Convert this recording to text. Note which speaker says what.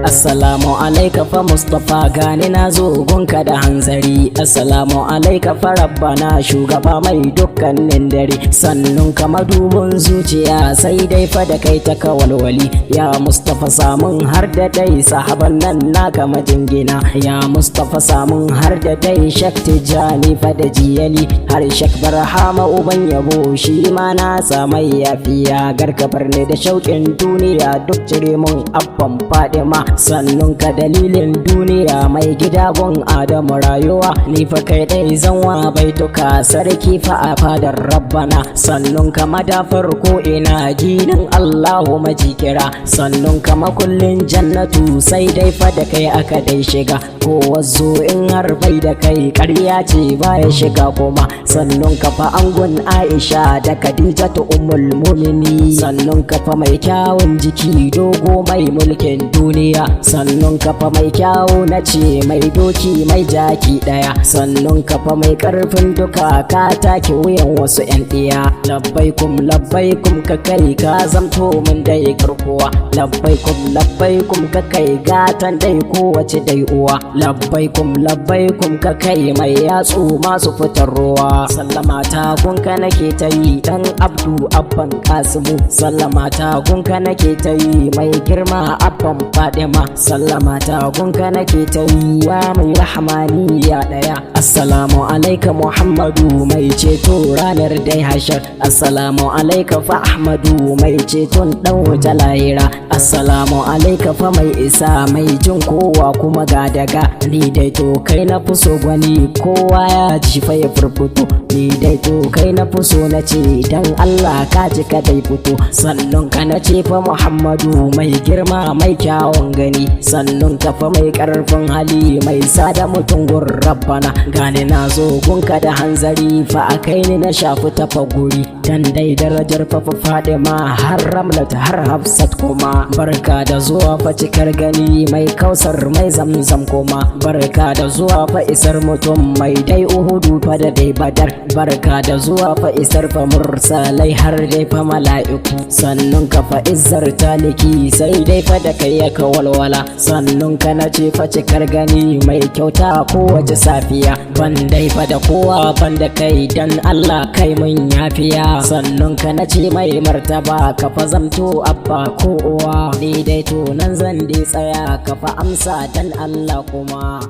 Speaker 1: Assalamualaika fa Mustapha gani na zo gunka da hanzari. Assalamualaika fa Rabbana shugaba mai dukkanin dare. Sannun ka madubin zuciya sai dai fa da kai ta kawalwali. Ya Mustapha samun har da dai sahaban nan naka majingina. Ya Mustapha samun har da dai Shak Tijani fa da jiyali. Har Shak Barhama uban yabo shi ma na samai yafiya. Garkabar ne da shauƙin duniya duk cire mun abban Fadima. Sannun ka dalilin duniya mai gida gun Adamu rayuwa. Ni fa kai dai zanwa baituka sarki fa a fadar Rabbana. Sannun ka madafar ko ina ginin Allahu majikira. Sannun ka makullin jannatu sai dai fa da kai aka dai shiga. Ko wazo in har bai da kai ƙarya ce baya shiga kuma. Sannun ka fa angon Aisha da Khadijatu ummul mumini. Sannun ka fa mai kyawun jiki dogo mai mulkin duniya. Sannun kafa mai kyawu na ce mai doki mai jaki daya. Sannun kafa mai karfin duka ka take wuyan wasu yan diya. Labbaikum ka kai ka zamto min dai garkuwa. Labbaikum ka kai gatan dai kowace dai uwa. Labbaikum ka kai mai yatsu masu fitar ruwa. Sallama ta gunka nake ta yi dan Abdu abban Kasimu. Sallama ta gunka nake ta yi mai girma abban Fadima. Sallama ta gunka nake ta yi ya mai rahmani ya daya. Assalamualaika Muhammadu mai ceto ranar dai hashar. Assalamualaika fa Ahmadu mai ceton dan wuta lahira. Assalamualaika fa mai isa mai jin kowa kuma ga daga. Ni dai to kai na fuso gwani kowa ya ji fa ya furfuto. Ni dai to kai na fuso na ce dan Allah ka ji ka dai fito. Sannun ka na ce fa Muhammadu mai girma mai kyawun gani. Sannun ka fa mai karfin hali mai sada mutum gun Rabbana. Gane na zo gunka da hanzari fa a kai ni na shafi tafa guri. Dan dai darajar fa Fadima har Ramlat har Hafsat kuma. Barka da zuwa fa cikar gani mai kausar mai zamzam kuma. Barka da zuwa fa isar mutum mai dai Uhudu fa da dai Badar. Barka da zuwa fa isar fa mursalai har dai fa mala'iku. Sannun ka fa izzar taliki sai dai fa da kai ya kawalwala. Sannun ka na ce fa cikar gani mai kyauta kowace safiya. Ban dai fa da kowa ban da kai dan Allah kai mun yafiya. Sannun ka na ce mai martaba ka fa zamto abba ko uwa. Ni dai to nan zan dai tsaya ka fa amsa dan Allah kuma.